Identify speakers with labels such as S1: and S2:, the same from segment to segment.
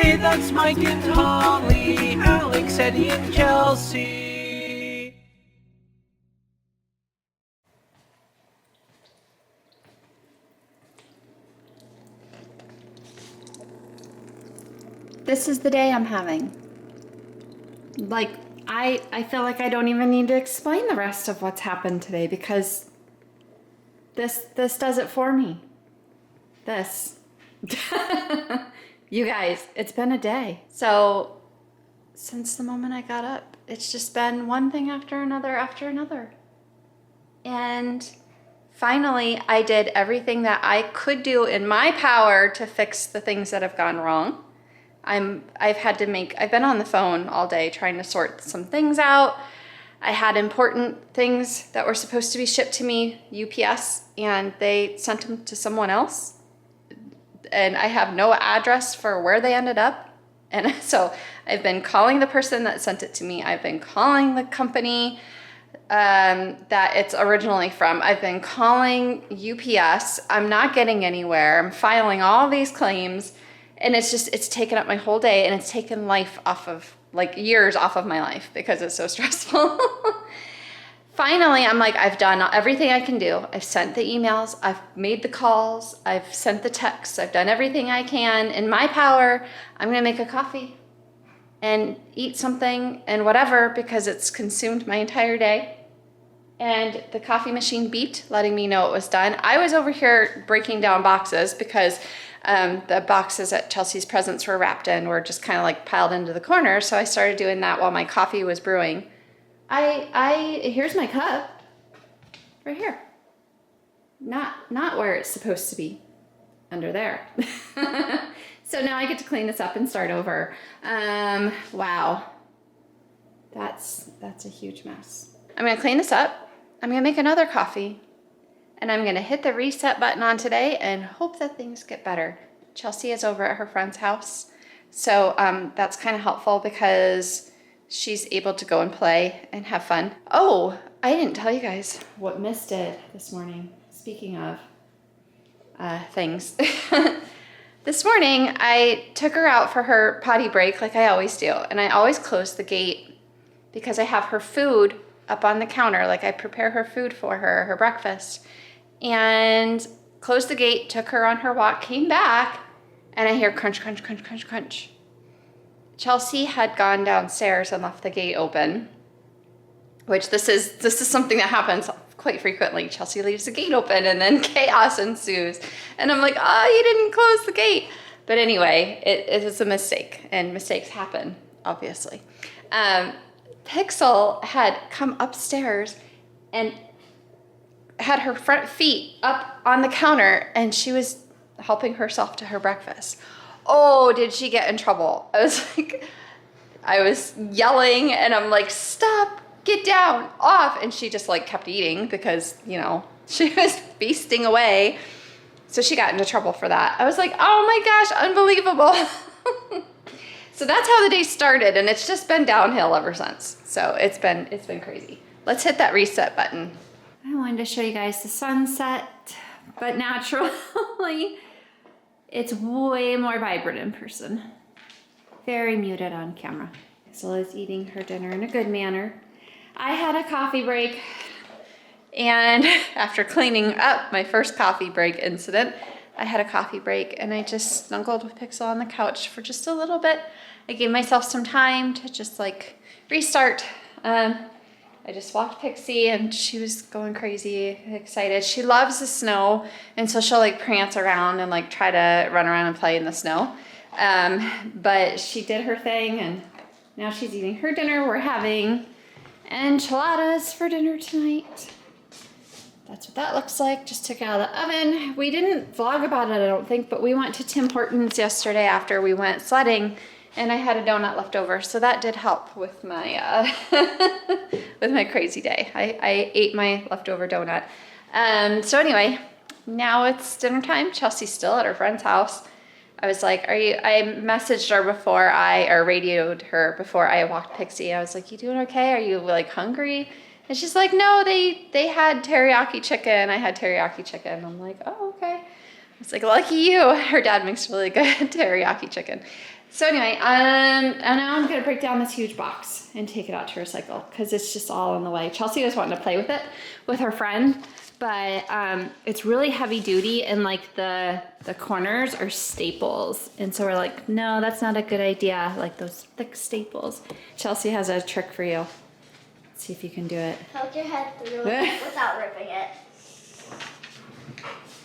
S1: Hey, that's Mike and Holly, Alex, Eddie, and Chelsea.
S2: This is the day I'm having. Like, I feel like I don't even need to explain the rest of what's happened today because this does it for me. This. You guys, it's been a day. So, since the moment I got up, it's just been one thing after another after another. And finally, I did everything that I could do in my power to fix the things that have gone wrong. I've been on the phone all day trying to sort some things out. I had important things that were supposed to be shipped to me, UPS, and they sent them to someone else. And I have no address for where they ended up. And so I've been calling the person that sent it to me. I've been calling the company that it's originally from. I've been calling UPS. I'm not getting anywhere. I'm filing all these claims. And it's taken up my whole day, and it's taken years off of my life because it's so stressful. Finally, I'm like, I've done everything I can do. I've sent the emails, I've made the calls, I've sent the texts, I've done everything I can in my power. I'm gonna make a coffee and eat something and whatever because it's consumed my entire day. And the coffee machine beeped, letting me know it was done. I was over here breaking down boxes because the boxes that Chelsea's presents were wrapped in were just kind of like piled into the corner. So I started doing that while my coffee was brewing. Here's my cup right here. Not where it's supposed to be, under there. So now I get to clean this up and start over. Wow. That's a huge mess. I'm gonna clean this up. I'm gonna make another coffee. And I'm gonna hit the reset button on today and hope that things get better. Chelsea is over at her friend's house. So that's kind of helpful because she's able to go and play and have fun. Oh, I didn't tell you guys what Miss did this morning. Speaking of things. This morning, I took her out for her potty break like I always do. And I always close the gate because I have her food up on the counter. Like I prepare her food for her breakfast. And closed the gate, took her on her walk, came back, and I hear crunch, crunch, crunch, crunch, crunch. Chelsea had gone downstairs and left the gate open, which this is something that happens quite frequently. Chelsea leaves the gate open and then chaos ensues. And I'm like, you didn't close the gate. But anyway, it is a mistake, and mistakes happen, obviously. Pixel had come upstairs and had her front feet up on the counter, and she was helping herself to her breakfast. Oh, did she get in trouble? I was yelling, and I'm like, stop, get down, off. And she just like kept eating because, she was feasting away. So she got into trouble for that. I was like, oh my gosh, unbelievable. So that's how the day started, and it's just been downhill ever since. So it's been crazy. Let's hit that reset button. I wanted to show you guys the sunset, but naturally, it's way more vibrant in person. Very muted on camera. Pixel is eating her dinner in a good manner. I had a coffee break, and after cleaning up my first coffee break incident, I had a coffee break, and I just snuggled with Pixel on the couch for just a little bit. I gave myself some time to just like restart. I just walked Pixie, and she was going crazy, excited. She loves the snow, and so she'll like prance around and like try to run around and play in the snow. But she did her thing, and now she's eating her dinner. We're having enchiladas for dinner tonight. That's what that looks like. Just took it out of the oven. We didn't vlog about it, I don't think, but we went to Tim Hortons yesterday after we went sledding, and I had a donut left over, so that did help with my with my crazy day. I ate my leftover donut. So anyway, now it's dinner time. Chelsea's still at her friend's house. I was like, I messaged her before or radioed her before I walked Pixie. I was like, you doing okay? Are you like hungry? And she's like, no, they had teriyaki chicken. I had teriyaki chicken. I'm like, oh, okay. It's like, lucky you. Her dad makes really good teriyaki chicken. So anyway, and now I'm gonna break down this huge box and take it out to recycle because it's just all in the way. Chelsea was wanting to play with it with her friend, but it's really heavy duty and like the corners are staples. And so we're like, no, that's not a good idea. Like those thick staples. Chelsea has a trick for you. Let's see if you can do it.
S3: Poke your head through it without ripping it.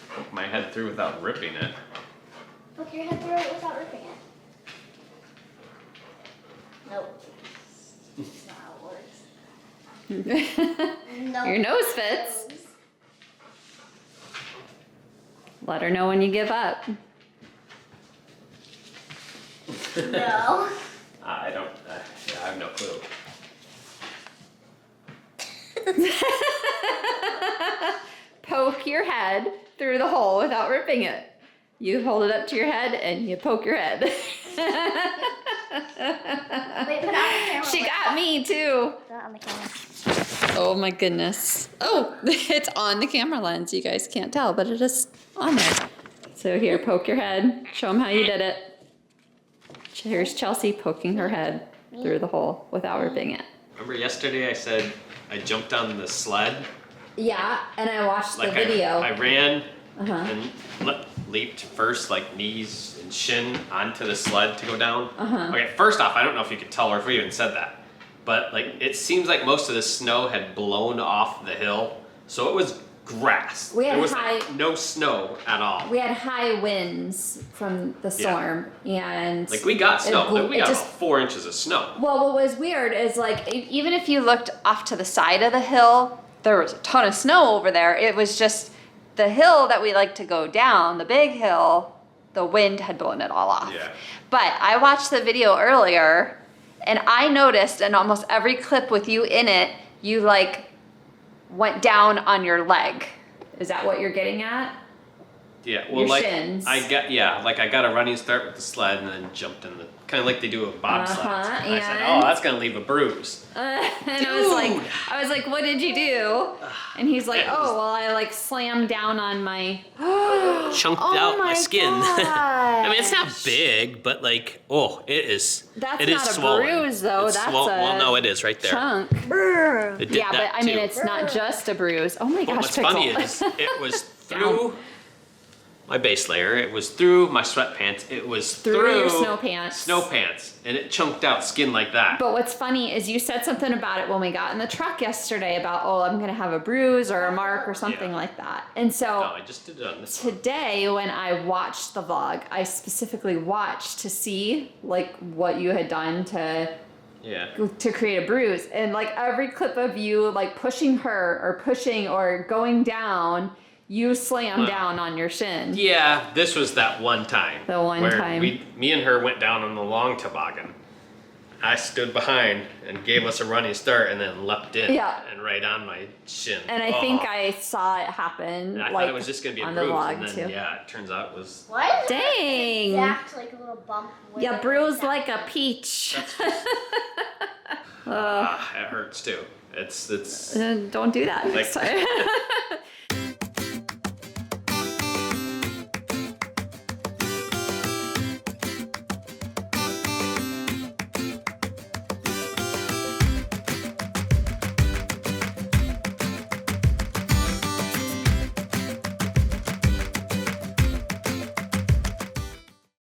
S4: Poke my head through without ripping it.
S3: Poke your head through it without ripping it. Nope. That's not how it works. Nope.
S2: Your nose fits. Let her know when you give up.
S3: No.
S4: I don't. I have no clue.
S2: Poke your head through the hole without ripping it. You hold it up to your head and you poke your head.
S3: Wait, put it on the camera.
S2: She got me too.
S3: Put it on the camera.
S2: Oh my goodness. Oh, it's on the camera lens. You guys can't tell, but it is on there. So here, poke your head. Show them how you did it. Here's Chelsea poking her head through the hole without ripping it.
S4: Remember yesterday I said I jumped on the sled?
S2: Yeah, and I watched the
S4: Like
S2: video.
S4: I ran
S2: Uh-huh.
S4: and leaped first, like knees and shin onto the sled to go down.
S2: Uh-huh.
S4: Okay, first off, I don't know if you could tell or if we even said that, but like it seems like most of the snow had blown off the hill, so it was grass.
S2: We had
S4: there was
S2: high-
S4: like, no snow at all.
S2: We had high winds from the storm, and
S4: Like we got snow.
S2: blew-
S4: We
S2: it
S4: got
S2: just-
S4: about 4 inches of snow.
S2: Well, what was weird is like even if you looked off to the side of the hill, there was a ton of snow over there. It was just the hill that we like to go down, the big hill, the wind had blown it all off.
S4: Yeah.
S2: But I watched the video earlier and I noticed in almost every clip with you in it, you like went down on your leg. Is that what you're getting at?
S4: Yeah, well,
S2: Your
S4: like
S2: shins.
S4: I got I got a running start with the sled and then jumped in the kind of like they do with bobsleds.
S2: Uh-huh,
S4: And I said,
S2: and-
S4: "Oh, that's gonna leave a bruise."
S2: And
S4: Dude.
S2: I was like, what did you do? And he's like,
S4: It was-
S2: oh, well, I like slammed down on my.
S4: Chunked
S2: Oh
S4: out my
S2: my
S4: skin.
S2: gosh.
S4: I mean, it's not big, but like, oh, it is.
S2: That's
S4: it is
S2: not a
S4: swollen.
S2: bruise, though.
S4: It's
S2: That's
S4: well,
S2: a
S4: no, it is right there.
S2: Chunk.
S4: It did
S2: Yeah, but
S4: that
S2: I mean,
S4: too.
S2: it's not just a bruise. Oh my
S4: But
S2: gosh,
S4: what's
S2: Pickle.
S4: funny is it was through my base layer. It was through my sweatpants. It was
S2: Through your snow pants.
S4: Snow pants, and it chunked out skin like that.
S2: But what's funny is you said something about it when we got in the truck yesterday about, oh, I'm going to have a bruise or a mark or something
S4: Yeah.
S2: like that. And so
S4: No, I just did it on this one.
S2: today when I watched the vlog, I specifically watched to see like what you had done to create a bruise. And like every clip of you like pushing her or pushing or going down, you slammed down on your shin.
S4: Yeah, this was that one time.
S2: The one
S4: where
S2: time.
S4: me and her went down on the long toboggan. I stood behind and gave us a running start and then leapt in
S2: Yeah.
S4: and right on my shin.
S2: And I think I saw it happen.
S4: And I
S2: like,
S4: thought it was just gonna be a
S2: on
S4: bruise,
S2: the vlog
S4: and then
S2: too.
S4: yeah, it turns out it was.
S3: What?
S2: Dang.
S3: Exact, like a little bump. with
S2: You
S3: it.
S2: bruised like a peach.
S4: It hurts too. It's
S2: Don't do that
S4: Like-
S2: next time.